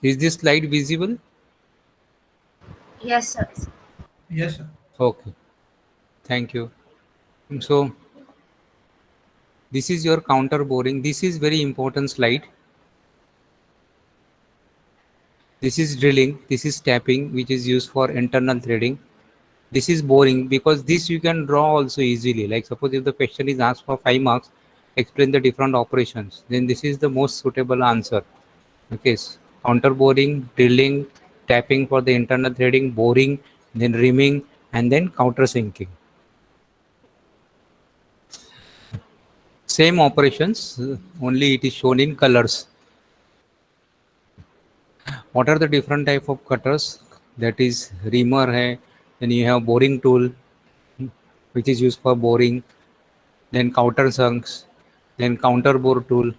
Is this slide visible? Yes, sir. Yes, sir. Okay, thank you. So this is your counter boring. This is very important slide. This is drilling. This is tapping, which is used for internal threading. This is boring because this you can draw also easily. Like suppose if the question is asked for 5 marks, explain the different operations, then this is the most suitable answer. Okay, counter boring, drilling, tapping for the internal threading, boring, then reaming, and then countersinking. Same operations, only it is shown in colors. What are the different type of cutters? That is reamer hai, then you have boring tool, which is used for boring, then countersunks, then counter bore tool.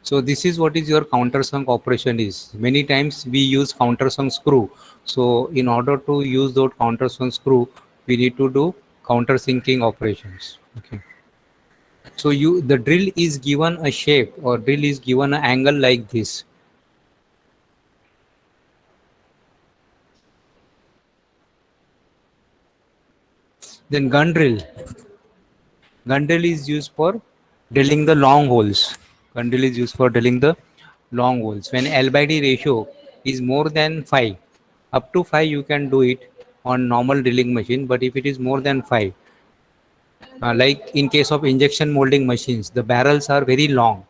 So this is what is your countersunk operation is. Many times we use countersunk screw. So in order to use that countersunk screw, we need to do countersinking operations. Okay. So the drill is given a shape or drill is given an angle like this. Then gun drill. Gun drill is used for drilling the long holes. Gun drill is used for drilling the long holes. When L by D ratio is more than 5, up to 5 you can do it on normal drilling machine, but if it is more than 5, like in case of injection molding machines, the barrels are very long.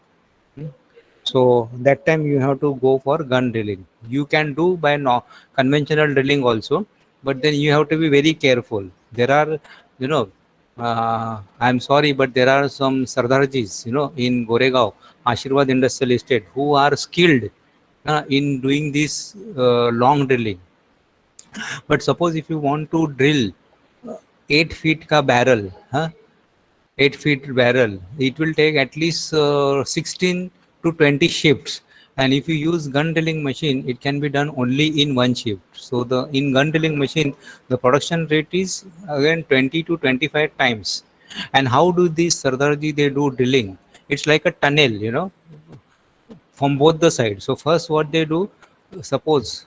So that time you have to go for gun drilling. You can do by no conventional drilling also, but then you have to be very careful. There are, you know, I'm sorry, but there are some Sardarjis, in Goregaon, Ashirwad Industrial Estate, who are skilled in doing this long drilling. But suppose if you want to drill 8 feet ka barrel, 8 feet barrel, it will take at least 16 to 20 shifts. And if you use gun drilling machine, it can be done only in one shift. So the in gun drilling machine, the production rate is again 20 to 25 times. And how do these Sardarji they do drilling? It's like a tunnel, from both the sides. So first what they do, suppose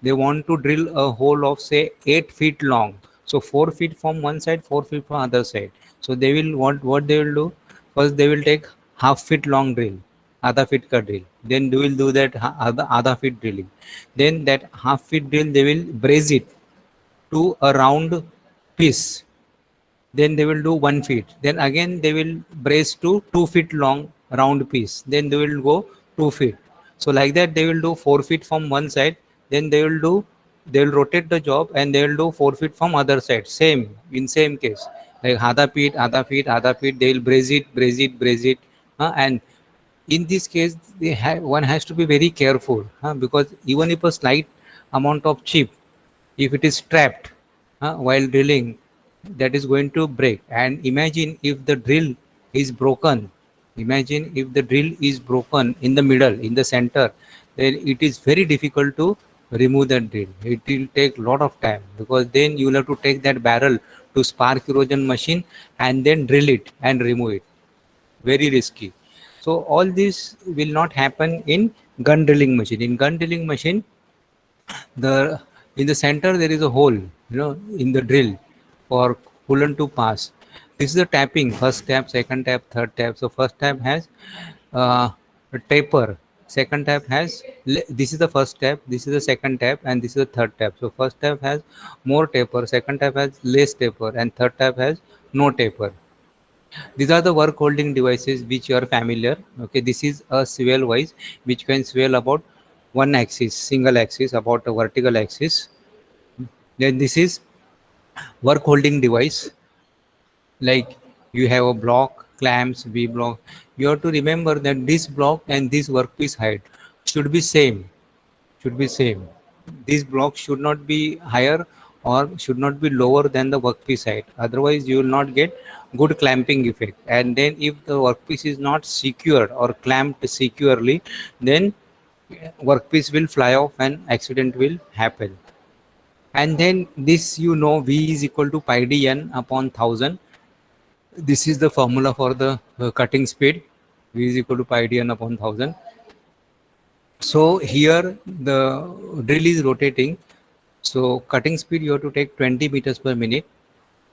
they want to drill a hole of say 8 feet long. So 4 feet from one side, 4 feet from other side. So they will what they will do, first they will take half feet long drill, आधा feet का drill, then they will do that आधा feet drilling, then that half feet drill they will brace it to a round piece, then they will do 1 feet, then again they will brace to 2 feet long round piece, then they will go 2 feet. So like that they will do 4 feet from one side, then they will rotate the job and they will do 4 feet from other side, same in same case, like आधा feet they will brace it, and in this case one has to be very careful, because even if a slight amount of chip, if it is trapped while drilling, that is going to break. And imagine if the drill is broken, imagine if the drill is broken in the middle, in the center, then it is very difficult to remove that drill. It will take a lot of time, because then you will have to take that barrel to spark erosion machine and then drill it and remove it. Very risky. So all this will not happen in gun drilling machine. In gun drilling machine, the in the center there is a hole, in the drill for coolant to pass. This is the tapping: first tap, second tap, third tap. So first tap has a taper, second tap has this is the first tap, this is the second tap, and this is the third tap. So first tap has more taper, second tap has less taper, and third tap has no taper. These are the work holding devices which you are familiar. Okay, this is a swivel wise which can swivel about one axis, single axis, about a vertical axis. Then this is work holding device, like you have a block, clamps, V block. You have to remember that this block and this workpiece height should be same, should be same. These blocks should not be higher or should not be lower than the workpiece height. Otherwise, you will not get good clamping effect. And then if the workpiece is not secured or clamped securely, then workpiece will fly off and accident will happen. And then this, V is equal to pi d n upon 1000. This is the formula for the cutting speed. V is equal to pi d n upon 1000. So here the drill is rotating. So cutting speed you have to take 20 meters per minute.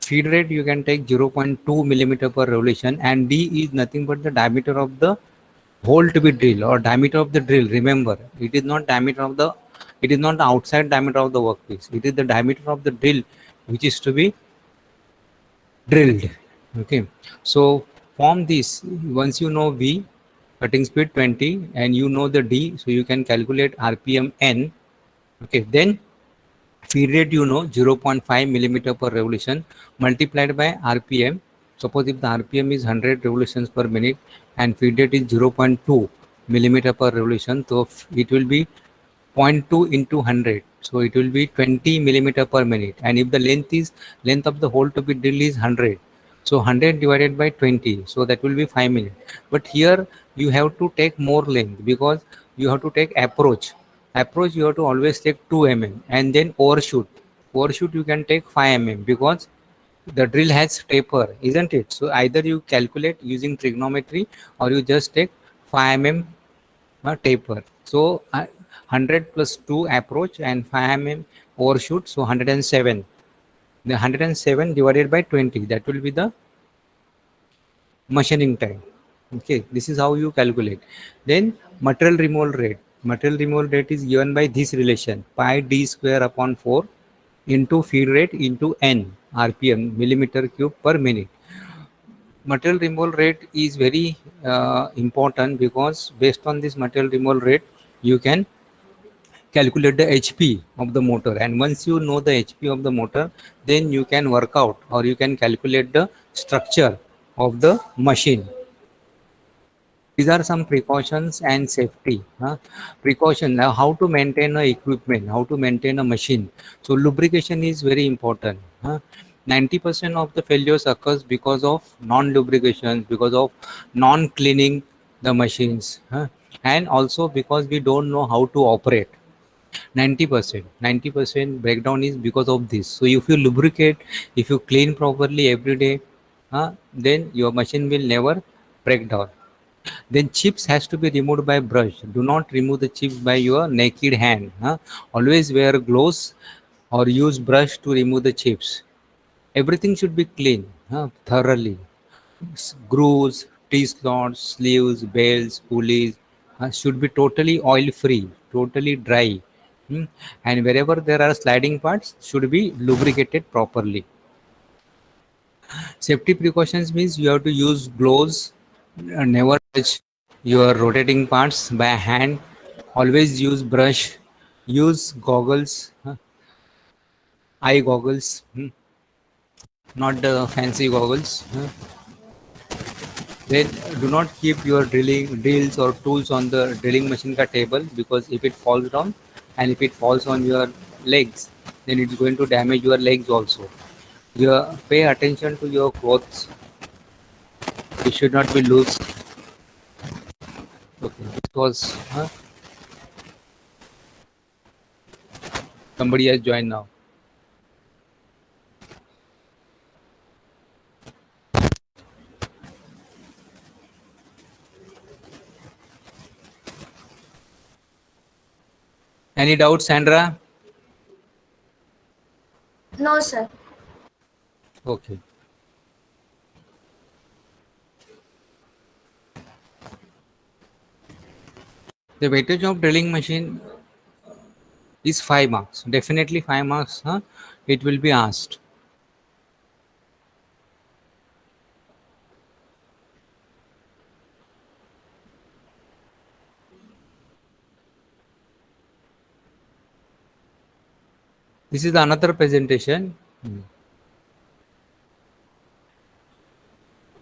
Feed rate you can take 0.2 millimeter per revolution, and D is nothing but the diameter of the hole to be drilled, or diameter of the drill. Remember, it is not diameter of the, it is not the outside diameter of the workpiece. It is the diameter of the drill which is to be drilled. Okay, so from this, once you know V, cutting speed 20, and you know the D, so you can calculate RPM N. Okay, then feed rate you know 0.5 millimeter per revolution multiplied by RPM. Suppose if the RPM is 100 revolutions per minute and feed rate is 0.2 millimeter per revolution, so it will be 0.2 into 100, so it will be 20 millimeter per minute. And if the length of the hole to be drilled is 100, so 100 divided by 20, so that will be 5 minutes. But here you have to take more length, because you have to take approach you have to always take 2 mm, and then overshoot you can take 5 mm, because the drill has taper, isn't it? So either you calculate using trigonometry, or you just take 5 mm taper. So 100 plus 2 approach and 5 mm overshoot, so 107. The 107 divided by 20, that will be the machining time. Okay, this is how you calculate. Then material removal rate. Material removal rate is given by this relation, pi d square upon 4 into feed rate into n rpm, millimeter cube per minute. Material removal rate is very important, because based on this material removal rate you can calculate the HP of the motor, and once you know the HP of the motor, then you can work out, or you can calculate the structure of the machine. These are some precautions and safety. Precaution, now how to maintain a equipment, how to maintain a machine. So lubrication is very important. 90% of the failures occurs because of non-lubrication, because of non-cleaning the machines, and also because we don't know how to operate. 90% breakdown is because of this. So if you lubricate, if you clean properly every day, then your machine will never break down. Then chips has to be removed by brush. Do not remove the chips by your naked hand. Always wear gloves or use brush to remove the chips. Everything should be clean, thoroughly. Grooves, T-slots, sleeves, belts, pulleys should be totally oil-free, totally dry. And wherever there are sliding parts, should be lubricated properly. Safety precautions means you have to use gloves, never touch your rotating parts by hand, always use brush, use goggles, eye goggles, not the fancy goggles. Then do not keep your drills or tools on the drilling machine ka table, because if it falls down and if it falls on your legs, then it's going to damage your legs also. Pay attention to your clothes. It should not be loose. Okay, because somebody has joined now. Any doubts, Sandra? No, sir. Okay. The weightage of drilling machine is 5 marks. Definitely 5 marks. It will be asked. This is another presentation.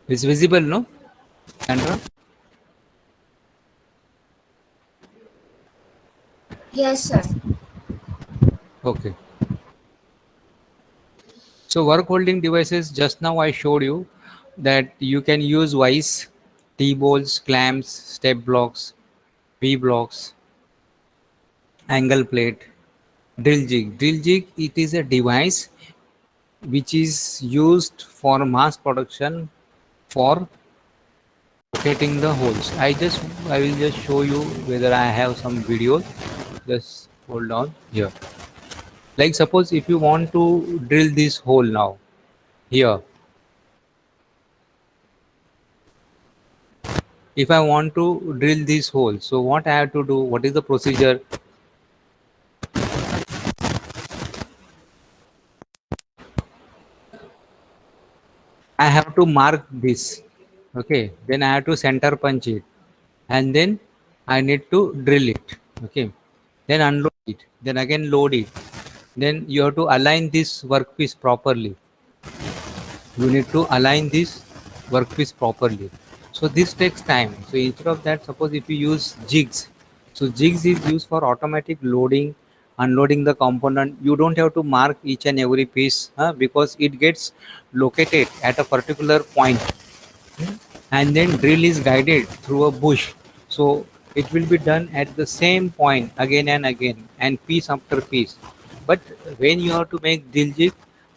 It's visible, no, Sandra? Yes, sir. Okay. So work holding devices, just now I showed you that you can use vice, T-bolts, clamps, step blocks, V-blocks, angle plate, drill jig. Drill jig, it is a device which is used for mass production for locating the holes. I will just show you whether I have some videos. Just hold on here. Like suppose if you want to drill this hole now here, if I want to drill this hole, so what I have to do, what is the procedure? I have to mark this, okay, then I have to center punch it, and then I need to drill it, okay, then unload it, then again load it, then you have to align this workpiece properly. You need to align this workpiece properly, so this takes time. So instead of that, suppose if you use jigs, so jigs is used for automatic loading, unloading the component. You don't have to mark each and every piece, because it gets located at a particular point, and then drill is guided through a bush, so it will be done at the same point again and again and piece after piece. But when you have to make drill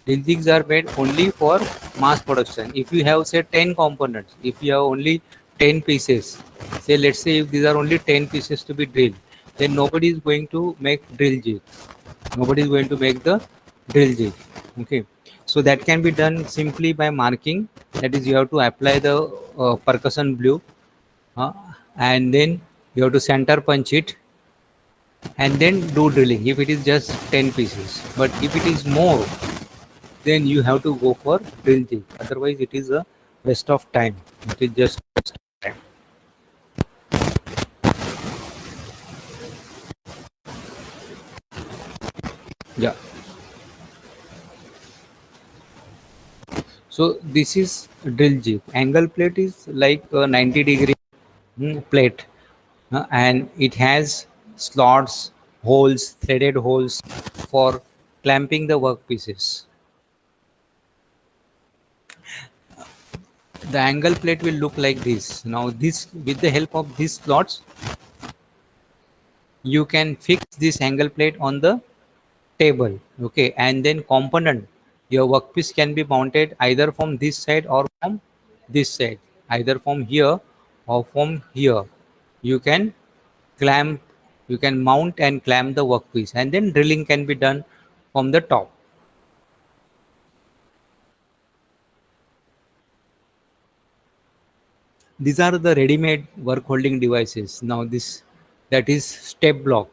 jigs are made only for mass production. If you have say 10 components, if you have only 10 pieces, say let's say if these are only 10 pieces to be drilled, then nobody is going to make drill jig, nobody is going to make the drill jig, okay. So that can be done simply by marking, that is you have to apply the percussion blue, uh, and then you have to center punch it and then do drilling if it is just 10 pieces. But if it is more, then you have to go for drill jig, otherwise it is a waste of time. It is just waste of time. Yeah, so this is drill jig. Angle plate is like a 90-degree plate, and it has slots, holes, threaded holes for clamping the workpieces. The angle plate will look like this. Now, this with the help of these slots, you can fix this angle plate on the table, okay, and then component. Your workpiece can be mounted either from this side or from this side, either from here or from here. You can clamp, you can mount and clamp the workpiece, and then drilling can be done from the top. These are the ready-made work holding devices. Now this, that is step block,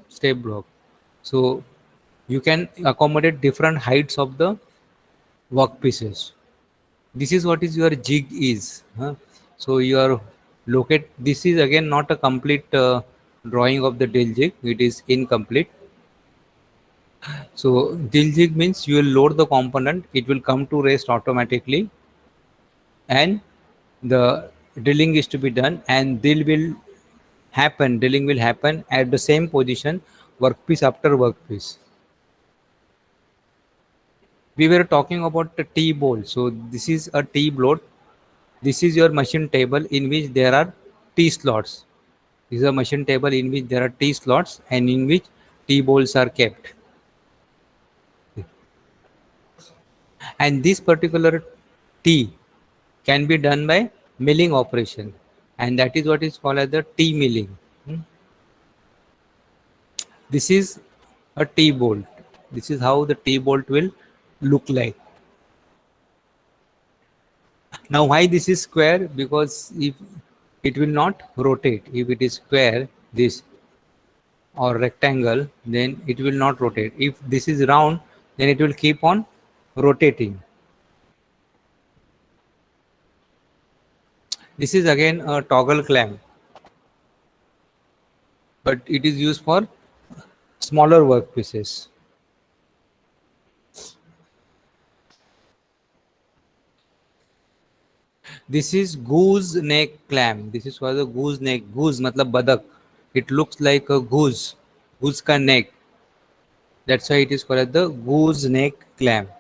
step block. So you can accommodate different heights of the workpieces. This is what is your jig is, so you are locate. This is again not a complete drawing of the drill jig, it is incomplete. So drill jig means you will load the component, it will come to rest automatically, and the drilling is to be done, and drilling will happen at the same position, workpiece after workpiece. We were talking about the T bolt. So this is a T bolt. This is your machine table in which there are T slots. This is a machine table in which there are T slots and in which T bolts are kept. And this particular T can be done by milling operation, and that is what is called as the T milling. This is a T bolt. This is how the T bolt will look like. Now why this is square? Because if it will not rotate, if it is square this or rectangle, then it will not rotate. If this is round, then it will keep on rotating. This is again a toggle clamp, but it is used for smaller workpieces. This is goose neck clamp. This is for the goose neck. Goose matlab badak. It looks like a goose. Goose ka neck. That's why it is called as the goose neck clamp.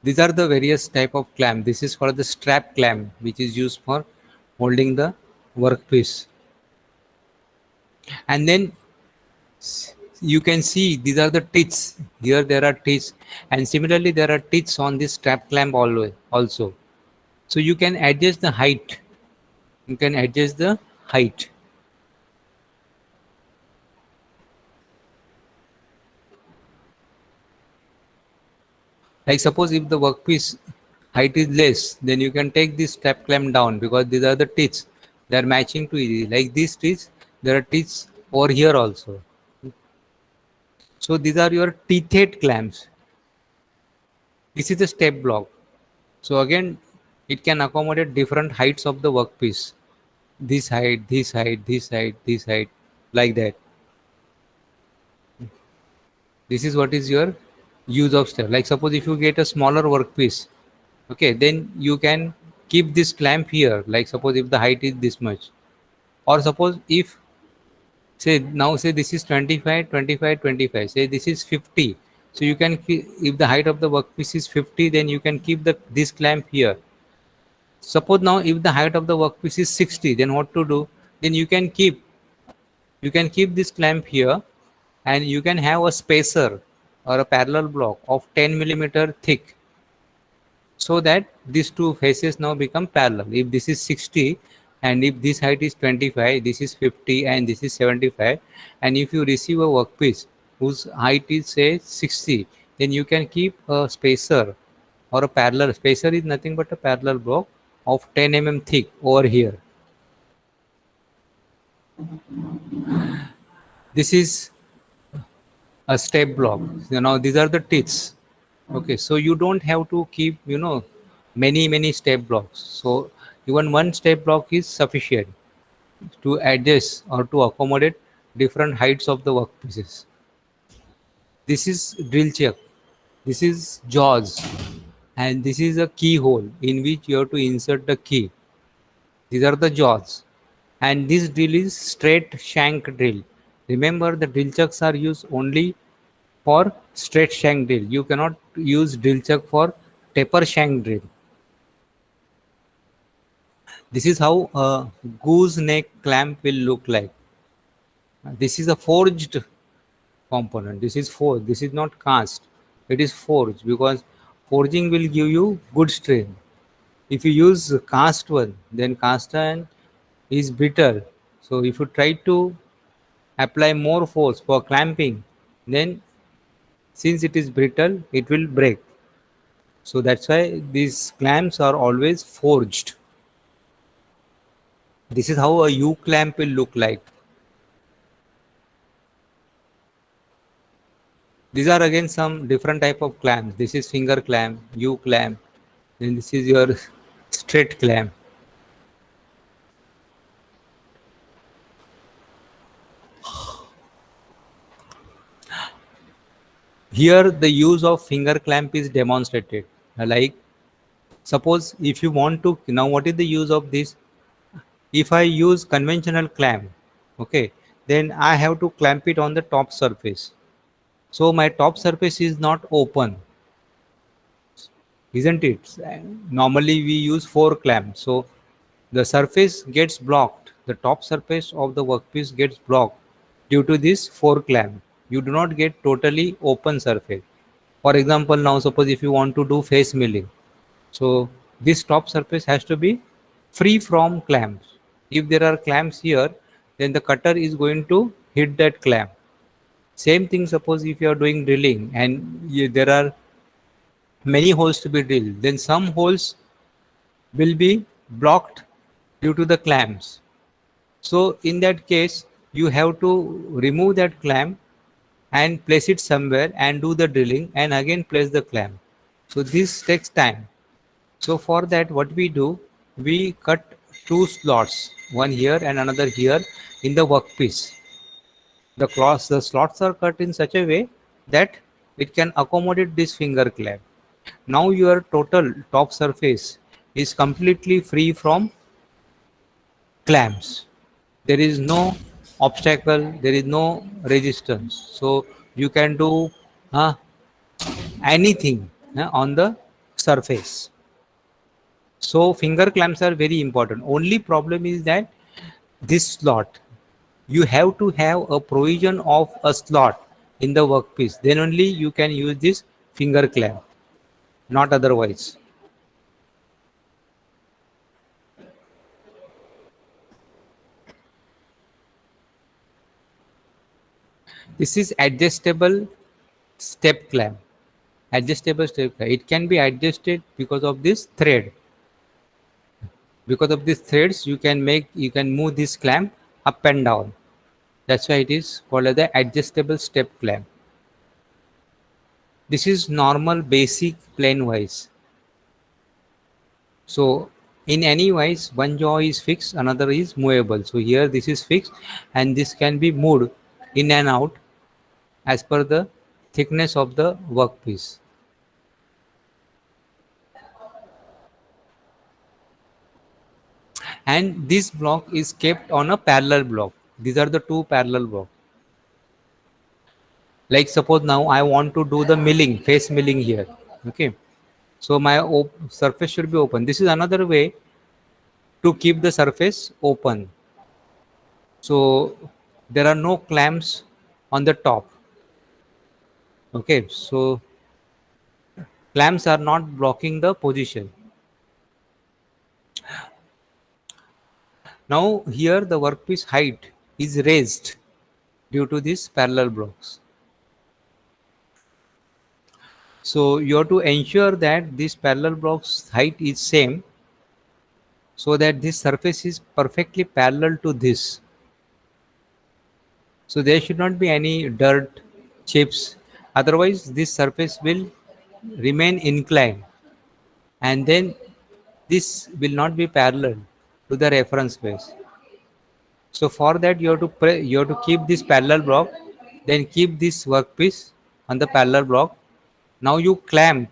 These are the various type of clamp. This is called the strap clamp, which is used for holding the workpiece. And then you can see these are the teeth. Here there are teeth, and similarly there are teeth on this strap clamp always also. So you can adjust the height. You can adjust the height. Like suppose if the workpiece height is less, then you can take this strap clamp down because these are the teeth. They are matching to it. Like these teeth, there are teeth over here also. So these are your teethed clamps. This is a step block. So again, it can accommodate different heights of the workpiece. This height, this height, this height, this height, like that. This is what is your use of step. Like suppose if you get a smaller workpiece, okay, then you can keep this clamp here. Like suppose if the height is this much, or suppose if say now say this is 25, 25, 25. Say this is 50. So you can if the height of the workpiece is 50, then you can keep the this clamp here. Suppose now if the height of the workpiece is 60, then what to do? Then you can keep this clamp here, and you can have a spacer or a parallel block of 10 millimeter thick, so that these two faces now become parallel. If this is 60 and if this height is 25, this is 50 and this is 75, and if you receive a workpiece whose height is say 60, then you can keep a spacer or a parallel. Spacer is nothing but a parallel block of 10 thick over here. This is a step block. These are the teeth. Okay, so you don't have to keep many step blocks. So even one step block is sufficient to adjust or to accommodate different heights of the workpieces. This is drill chuck, this is jaws, and this is a keyhole in which you have to insert the key. These are the jaws, and this drill is straight shank drill. Remember, the drill chucks are used only for straight shank drill. You cannot use drill chuck for taper shank drill. This is how a gooseneck clamp will look like. This is a forged component. This is forged. This is not cast. It is forged because forging will give you good strength. If you use cast one, then cast iron is brittle. So if you try to apply more force for clamping, then since it is brittle, it will break. So that's why these clamps are always forged. This is how a U clamp will look like. These are again some different type of clamps. This is finger clamp, U clamp, then this is your straight clamp. Here the use of finger clamp is demonstrated. Like suppose if you want to, now what is the use of this? If I use conventional clamp, okay, then I have to clamp it on the top surface. So my top surface is not open, isn't it? Normally we use 4 clamps. So the surface gets blocked. The top surface of the workpiece gets blocked due to this 4 clamp. You do not get totally open surface. For example, now suppose if you want to do face milling, so this top surface has to be free from clamps. If there are clamps here, then the cutter is going to hit that clamp. Same thing, suppose if you are doing drilling and there are many holes to be drilled, then some holes will be blocked due to the clamps. So in that case, you have to remove that clamp and place it somewhere and do the drilling and again place the clamp. So this takes time. So for that, what we do, we cut 2 slots, one here and another here in the workpiece. The slots are cut in such a way that it can accommodate this finger clamp. Now your total top surface is completely free from clamps. There is no obstacle, there is no resistance. So you can do anything on the surface. So finger clamps are very important. Only problem is that this slot, you have to have a provision of a slot in the workpiece. Then only you can use this finger clamp, not otherwise. This is adjustable step clamp. Adjustable step clamp. It can be adjusted because of this thread. Because of these threads, you can move this clamp up and down. That's why it is called as the adjustable step clamp. This is normal basic plain wise. So in any wise, one jaw is fixed, another is movable. So here this is fixed and this can be moved in and out as per the thickness of the workpiece. And this block is kept on a parallel block. These are the two parallel blocks. Like suppose now I want to do the milling, face milling here. Okay. So my surface should be open. This is another way to keep the surface open. So there are no clamps on the top. Okay. So clamps are not blocking the position. Now here the workpiece height is raised due to these parallel blocks. So you have to ensure that this parallel blocks height is same so that this surface is perfectly parallel to this. So there should not be any dirt, chips. Otherwise this surface will remain inclined and then this will not be parallel to the reference base. So for that you have to keep this parallel block, then keep this workpiece on the parallel block. Now you clamp,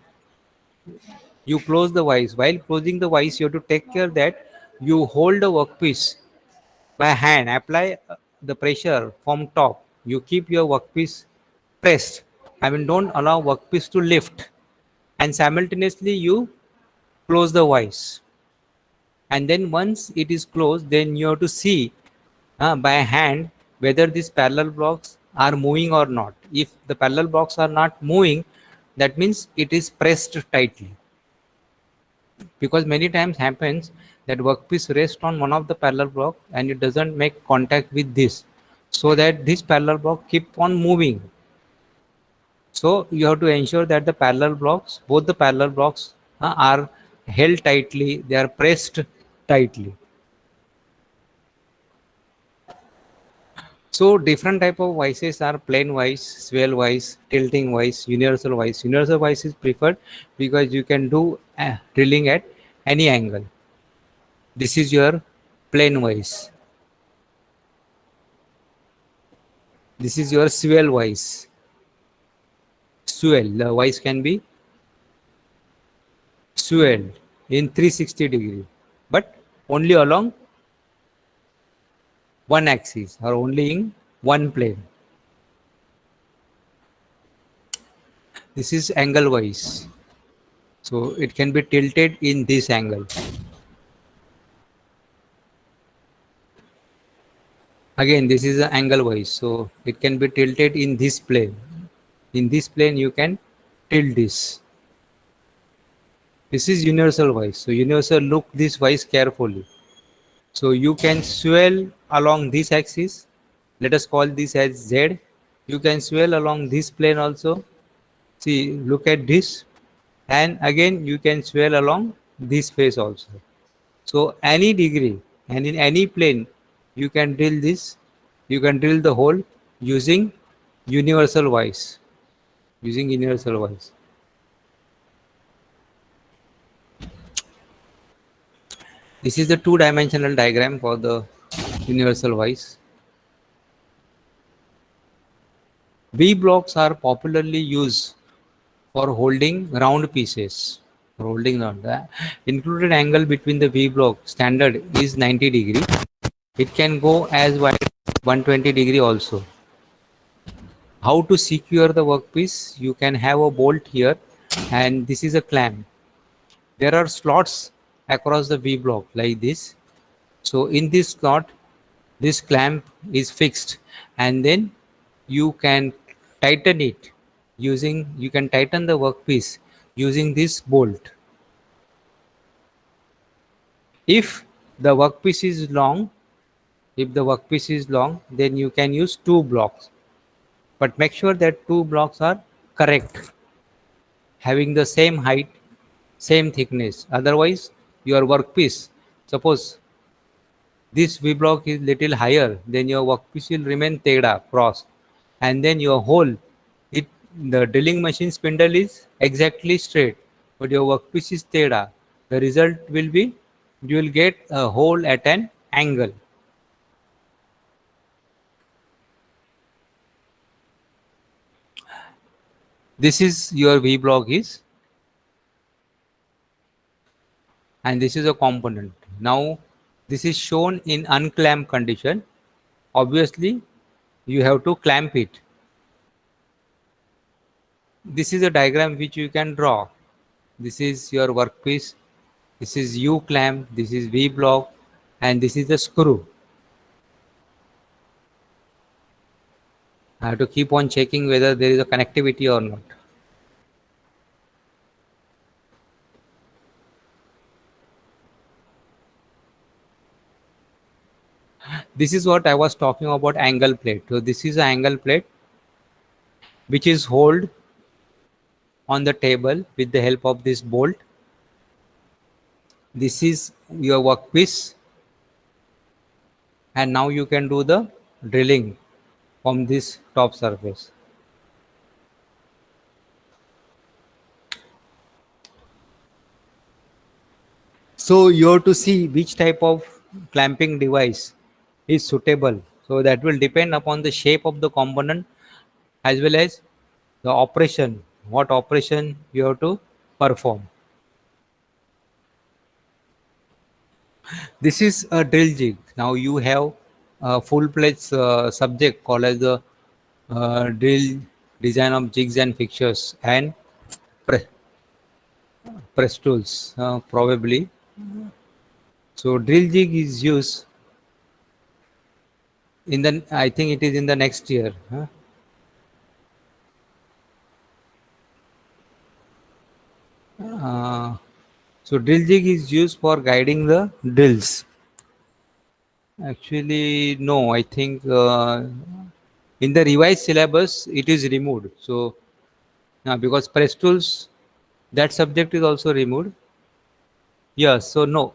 you close the vise. While closing the vise, you have to take care that you hold the workpiece by hand, apply the pressure from top. You keep your workpiece pressed. I mean, don't allow workpiece to lift, and simultaneously you close the vise. And then once it is closed, then you have to see by hand whether these parallel blocks are moving or not. If the parallel blocks are not moving, that means it is pressed tightly. Because many times happens that workpiece rests on one of the parallel block and it doesn't make contact with this, so that this parallel block keep on moving. So you have to ensure that the parallel blocks, both the parallel blocks are held tightly, they are pressed tightly. So different type of vices are plain vice, swell vice, tilting vice, universal vice. Universal vice is preferred because you can do drilling at any angle. This is your plain vice. This is your swell vice. Swell, the vice can be swelled in 360 degree, but only along one axis or only in one plane. This is angle wise, so it can be tilted in this angle. Again, this is an angle wise, so it can be tilted in this plane. In this plane you can tilt this. This is universal wise, so universal, look this wise carefully. So you can swell along this axis. Let us call this as Z. You can swell along this plane also. See, look at this. And again, you can swell along this face also. So any degree and in any plane, you can drill this. You can drill the hole using universal wise. Using universal wise. This is the two-dimensional diagram for the universal wise. V blocks are popularly used for holding round pieces. For holding round, the included angle between the V block standard is 90 degree. It can go as wide as 120 degree also. How to secure the workpiece? You can have a bolt here, and this is a clamp. there are slots across the V block like this. So in this slot, this clamp is fixed, and then you can tighten it using, you can tighten the workpiece using this bolt. If the workpiece is long, if the workpiece is long, then you can use two blocks, but make sure that two blocks are correct, having the same height, same thickness. Otherwise, your workpiece, suppose this V block is little higher, then your workpiece will remain teda, cross, and then your hole, it, the drilling machine spindle is exactly straight, but your workpiece is teda. The result will be, you will get a hole at an angle. This is your V block is, and this is a component. Now this is shown in unclamped condition. Obviously, you have to clamp it. This is a diagram which you can draw. This is your workpiece, this is U clamp, this is V block, and this is the screw. I have to keep on checking whether there is a connectivity or not. This is what I was talking about, angle plate. So this is an angle plate which is held on the table with the help of this bolt. This is your workpiece, and now you can do the drilling from this top surface. So you have to see which type of clamping device is suitable. So that will depend upon the shape of the component as well as the operation, what operation you have to perform. This is a drill jig. Now you have a full-fledged subject called as the drill design of jigs and fixtures and pre- press tools, probably. So drill jig is used in the, I think it is in the next year. So drill jig is used for guiding the drills. Actually, no, I think in the revised syllabus it is removed. So because press tools, that subject is also removed. Yeah, so no,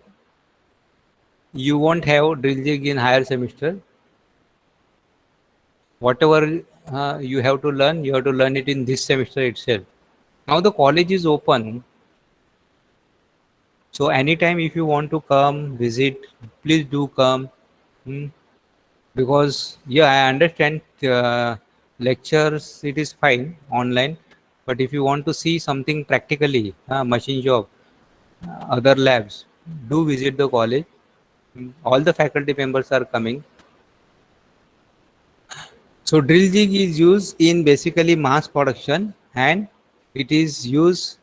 you won't have drill jig in higher semester. Whatever you have to learn, you have to learn it in this semester itself. Now the college is open, so anytime if you want to come visit, please do come. Hmm. Because yeah, I understand lectures, it is fine online, but if you want to see something practically, machine job, other labs, do visit the college. All the faculty members are coming. So drill jig is used in basically mass production, and it is used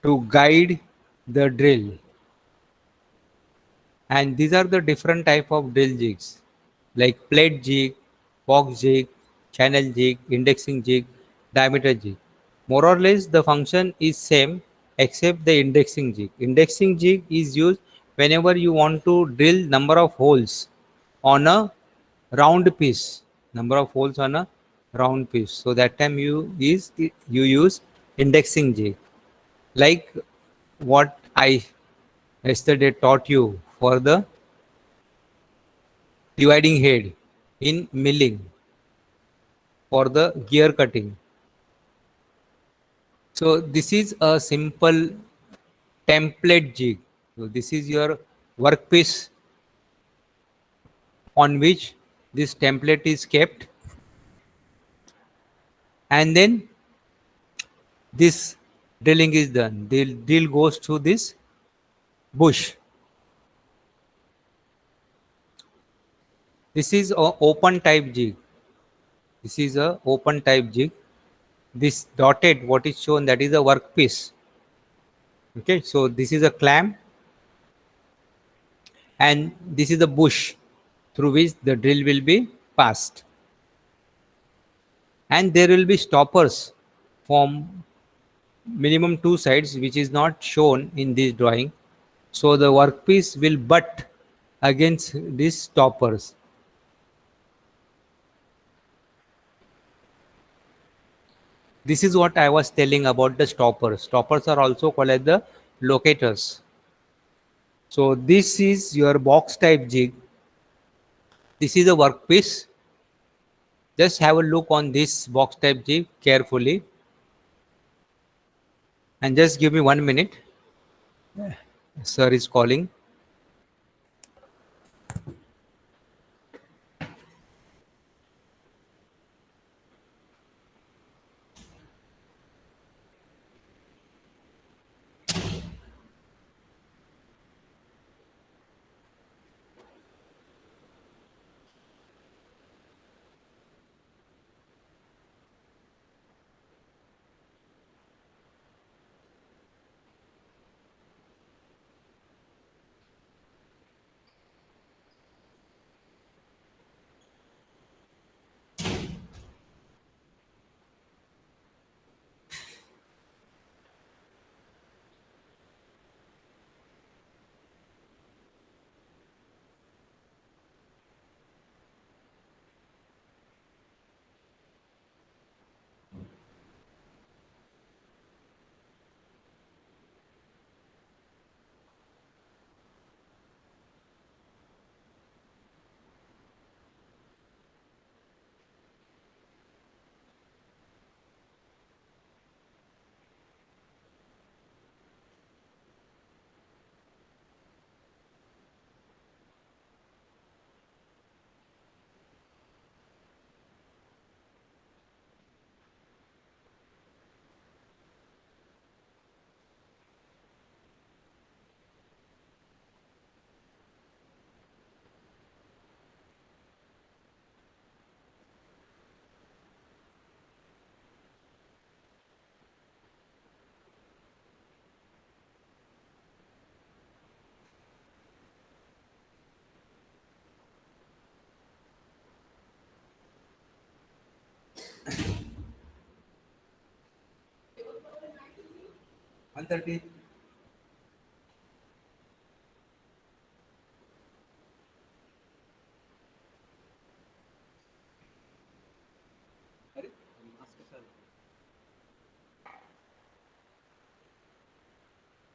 to guide the drill. And these are the different type of drill jigs, like plate jig, box jig, channel jig, indexing jig, diameter jig. More or less the function is same except the indexing jig. Indexing jig is used whenever you want to drill number of holes on a round piece, number of holes on a round piece. So that time you use indexing jig, like what I yesterday taught you for the dividing head in milling for the gear cutting. So this is a simple template jig. So this is your workpiece on which this template is kept, and then this drilling is done. The drill goes to this bush. This is a open type jig. This is a open type jig. This dotted, what is shown, that is a workpiece. Okay, so this is a clamp, and this is the bush through which the drill will be passed. And there will be stoppers from minimum two sides, which is not shown in this drawing. So the workpiece will butt against these stoppers. This is what I was telling about the stoppers. Stoppers are also called as the locators. So this is your box type jig. This is a workpiece. Just have a look on this box type jig carefully. And just give me 1 minute. Sir is calling.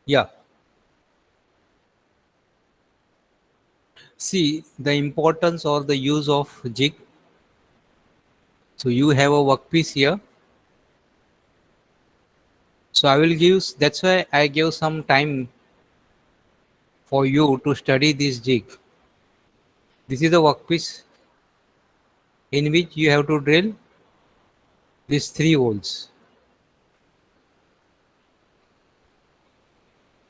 Yeah. See the importance or the use of jig. So you have a workpiece here. So I will give, that's why I give some time for you to study this jig. This is a workpiece in which you have to drill these 3 holes.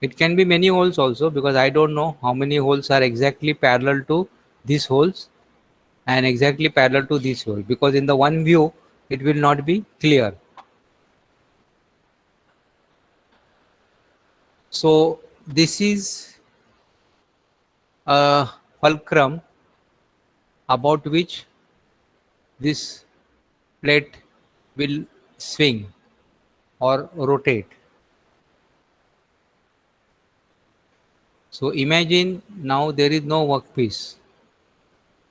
It can be many holes also, because I don't know how many holes are exactly parallel to these holes and exactly parallel to this hole, because in the one view it will not be clear. So this is a fulcrum about which this plate will swing or rotate. So imagine now there is no workpiece.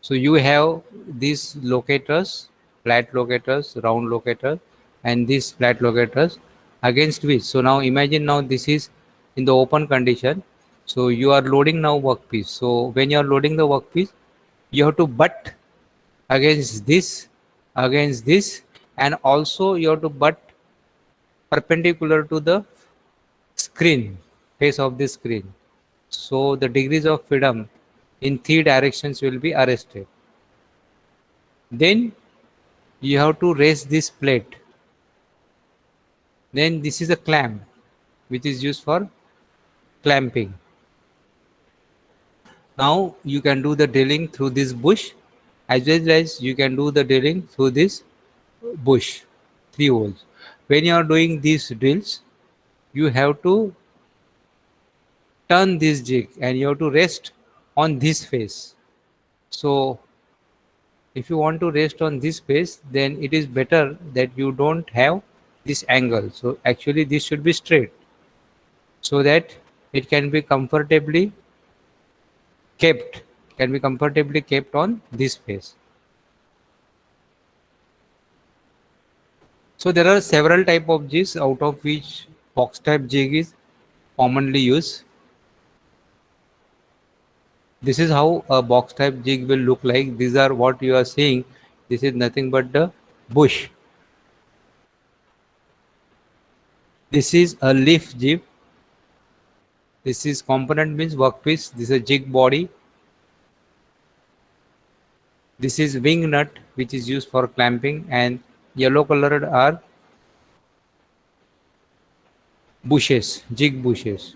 So you have these locators, flat locators, round locators, and these flat locators against which. So now imagine now this is in the open condition. So you are loading now workpiece. So when you are loading the workpiece, you have to butt against this, and also you have to butt perpendicular to the screen, face of the screen. So the degrees of freedom in 3 directions will be arrested. Then you have to raise this plate. Then this is a clamp which is used for clamping. Now you can do the drilling through this bush, as well as you can do the drilling through this bush, 3 holes. when you are doing these drills, you have to turn this jig and you have to rest on this face. So if you want to rest on this face, then it is better that you don't have this angle. So actually this should be straight so that it kept can be comfortably kept on this face. So there are several type of jigs, out of which box type jig is commonly used. This is how a box type jig will look like. These are what you are seeing. This is nothing but the bush. This is a leaf jig. This is component means workpiece. This is a jig body. This is wing nut, which is used for clamping, and yellow colored are bushes, jig bushes.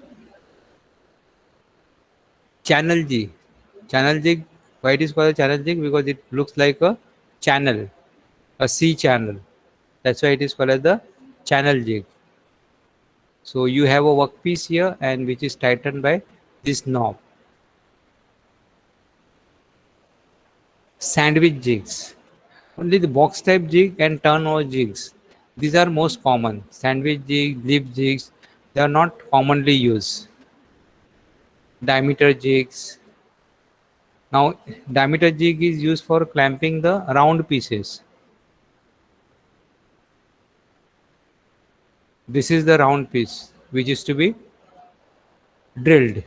Channel jig. Channel jig. Why it is called a channel jig? Because it looks like a channel, a sea channel. That's why it is called as the channel jig. So you have a workpiece here, and which is tightened by this knob. Sandwich jigs. Only the box type jig and turnover jigs. These are most common. Sandwich jig, leaf jigs, they are not commonly used. Diameter jigs. Now, diameter jig is used for clamping the round pieces. This is the round piece which is to be drilled.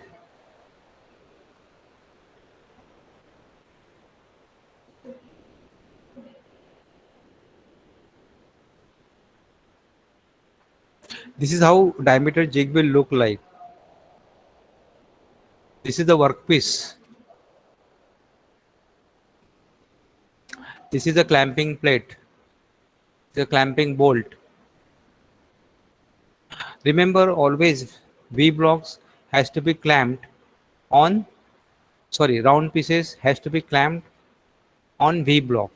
This is how diameter jig will look like. This is the workpiece. This is the clamping plate, the clamping bolt. Remember always V blocks has to be clamped on, sorry, round pieces has to be clamped on V block.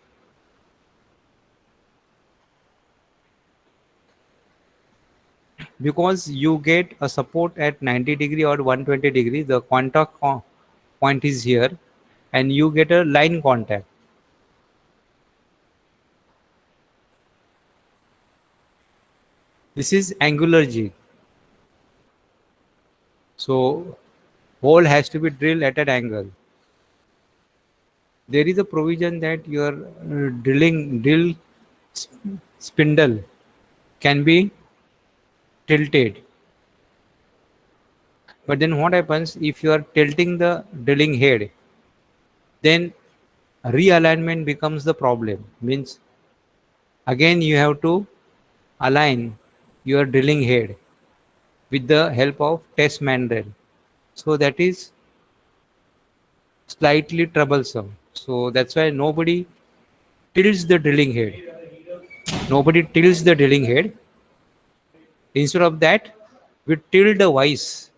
Because you get a support at 90 degree or 120 degree, the contact point is here and you get a line contact. This is angular jig. So hole has to be drilled at an angle. There is a provision that your drill spindle can be tilted. But then what happens if you are tilting the drilling head? Then realignment becomes the problem. Means again you have to align your drilling head with the help of test mandrel. So that is slightly troublesome. So that's why nobody tilts the drilling head. Nobody tilts the drilling head. Instead of that, we tilt the vise.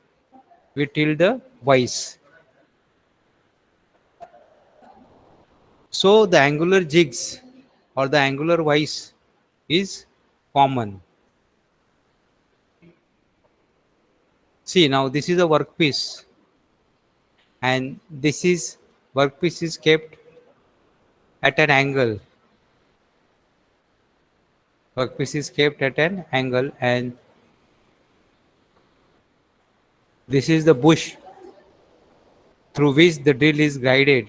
We tilt the vise. So the angular jigs or the angular vise is common. See, now this is a workpiece and this is workpiece is kept at an angle. Workpiece is kept at an angle and this is the bush through which the drill is guided.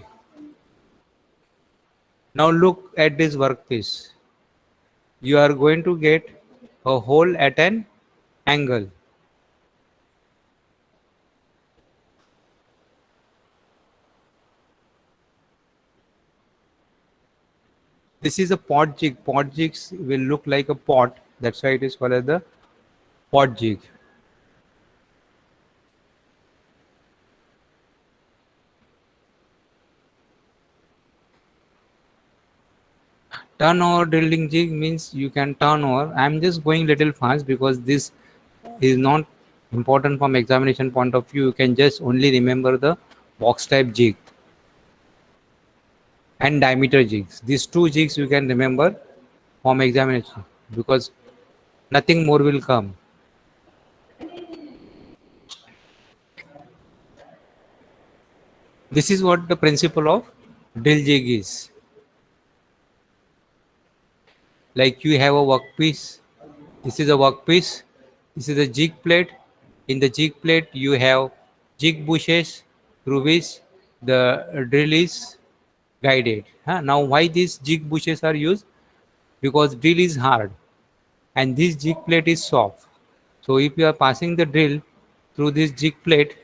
Now look at this workpiece. You are going to get a hole at an angle. This is a pot jig. Pot jigs will look like a pot. That's why it is called as the pot jig. Turn over drilling jig means you can turn over. I'm just going little fast because this is not important from examination point of view. You can just only remember the box type jig and diameter jigs. These two jigs you can remember from examination because Nothing more will come. This is what the principle of drill jig is. Like you have a workpiece. This is a workpiece. This is a jig plate. In the jig plate, you have jig bushes through which the drill is guided. Huh? Now, why these jig bushes are used? Because drill is hard and this jig plate is soft. So, if you are passing the drill through this jig plate,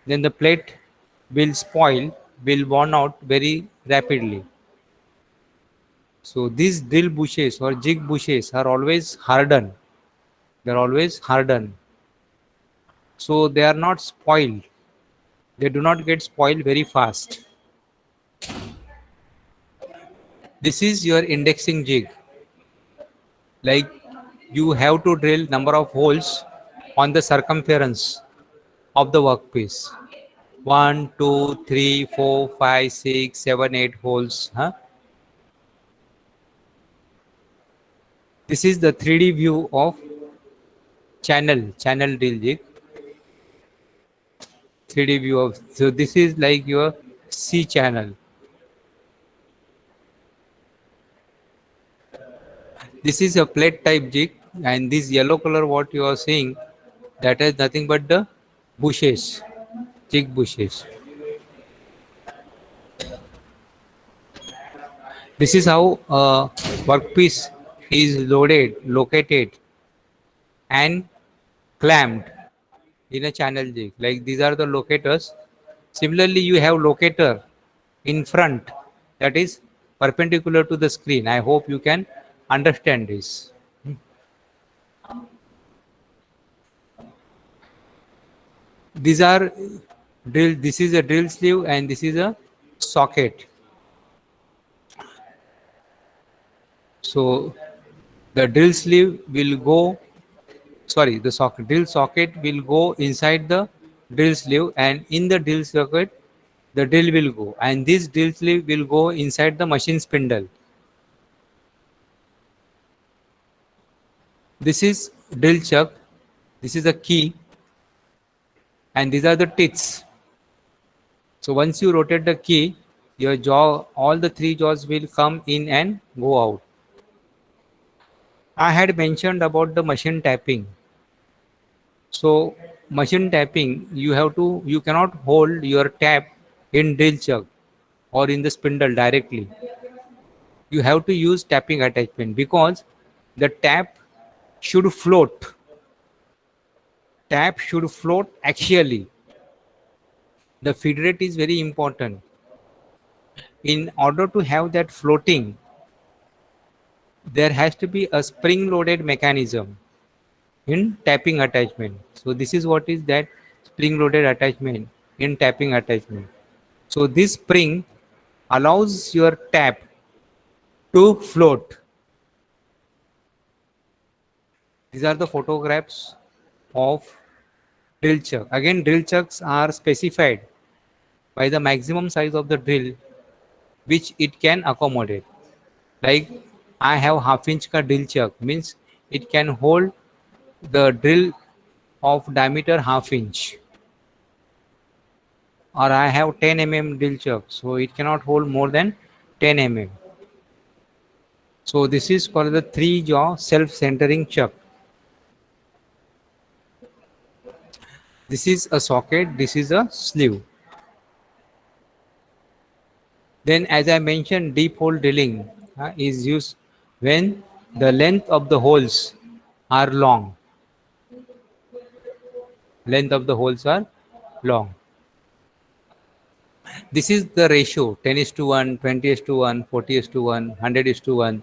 then the plate will spoil, will worn out very rapidly. So, these drill bushes or jig bushes are always hardened. They are always hardened. So, they are not spoiled. They do not get spoiled very fast. This is your indexing jig. Like you have to drill number of holes on the circumference of the workpiece. 1, 2, 3, 4, 5, 6, 7, 8 holes. Huh? This is the 3D view of channel drill jig. 3D view of, so this is like your C channel. This is a plate type jig, and this yellow color what you are seeing, that is nothing but the bushes, jig bushes. This is how a workpiece is loaded, located, and clamped in a channel jig. Like these are the locators. Similarly, you have locator in front that is perpendicular to the screen. I hope you can understand this. These are drill. This is a drill sleeve and this is a socket. So the drill sleeve will go, sorry, the socket, drill socket will go inside the drill sleeve, and in the drill socket the drill will go, and this drill sleeve will go inside the machine spindle. This is drill chuck, this is a key, and these are the teeth. So once you rotate the key, your jaw, all the three jaws will come in and go out. I had mentioned about the machine tapping. So machine tapping, you cannot hold your tap in drill chuck or in the spindle directly. You have to use tapping attachment because the tap should float. Tap should float axially. The feed rate is very important. In order to have that floating, there has to be a spring loaded mechanism in tapping attachment. So this is what is that spring loaded attachment in tapping attachment. So this spring allows your tap to float. These are the photographs of drill chuck. Again, drill chucks are specified by the maximum size of the drill which it can accommodate. Like I have half-inch ka drill chuck, means it can hold the drill of diameter half-inch. Or I have 10 mm drill chuck, so it cannot hold more than 10 mm. So this is called the 3-jaw self-centering chuck. This is a socket, this is a sleeve. Then as I mentioned, deep hole drilling is used when the length of the holes are long. Length of the holes are long. This is the ratio 10 is to 1, 20 is to 1, 40 is to 1, 100 is to 1.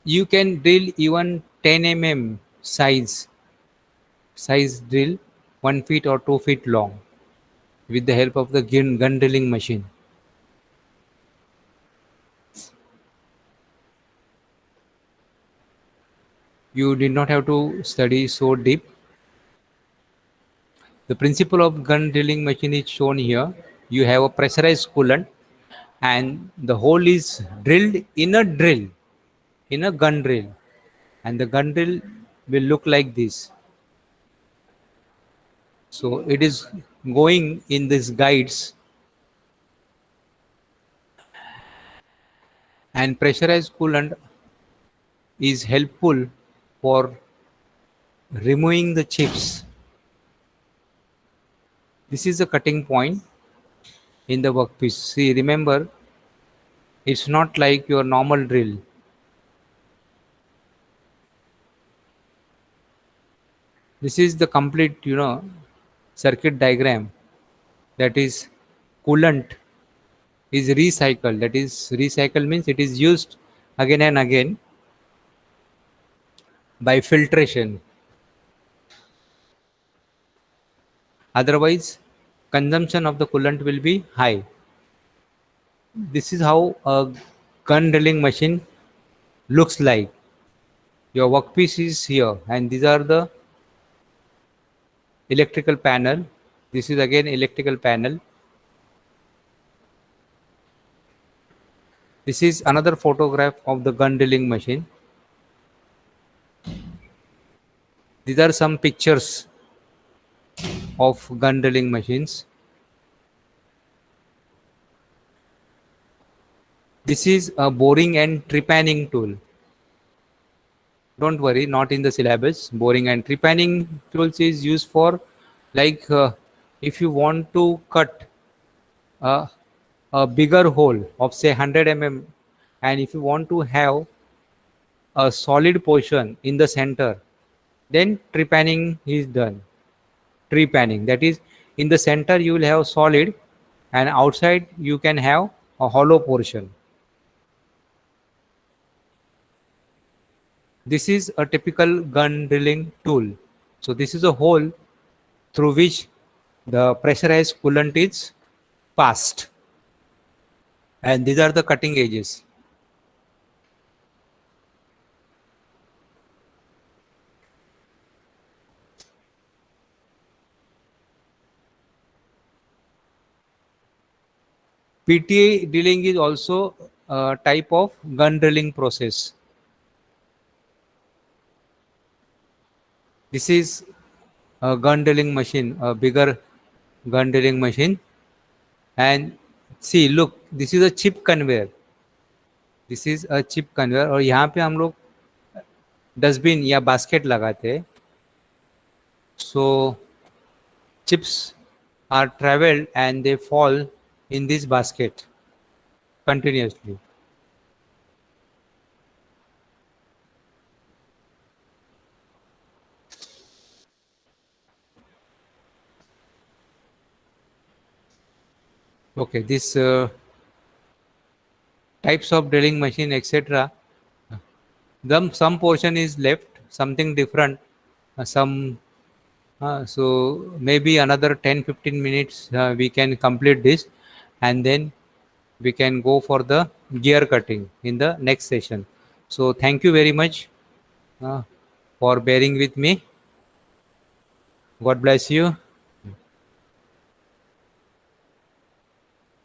You can drill even 10 mm size drill 1 feet or 2 feet long with the help of the gun drilling machine. You did not have to study so deep. The principle of gun drilling machine is shown here. You have a pressurized coolant and the hole is drilled in a drill, in a gun drill, and the gun drill will look like this. So it is going in these guides, and pressurized coolant is helpful for removing the chips. This is the cutting point in the workpiece. See, remember, it's not like your normal drill. This is the complete, circuit diagram. That is, coolant is recycled. That is, recycle means it is used again and again by filtration. Otherwise, consumption of the coolant will be high. This is how a gun drilling machine looks like. Your workpiece is here, and these are the electrical panel. This is again electrical panel. This is another photograph of the gun drilling machine. These are some pictures of gun drilling machines. This is a boring and trepanning tool. Don't worry, not in the syllabus. Boring and trepanning tools is used for, like, if you want to cut a bigger hole of say 100 mm, and if you want to have a solid portion in the center, then trepanning is done. Trepanning, that is, in the center you will have solid, and outside you can have a hollow portion. This is a typical gun drilling tool. So this is a hole through which the pressurized coolant is passed, and these are the cutting edges. PTA drilling is also a type of gun drilling process. This is a gun drilling machine, a bigger gun drilling machine. And see, look, this is a chip conveyor. This is a chip conveyor. और यहाँ पे हम लोग dustbin या basket लगाते हैं. So chips are traveled and they fall in this basket continuously. Okay, this types of drilling machine, etc. Some portion is left, something different, so maybe another 10-15 minutes we can complete this, and then we can go for the gear cutting in the next session. So thank you very much for bearing with me. God bless you.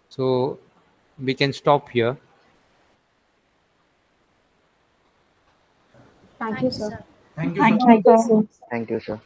So we can stop here. Thank you, sir. Thank you, Thank sir. you, sir. Thank you, sir.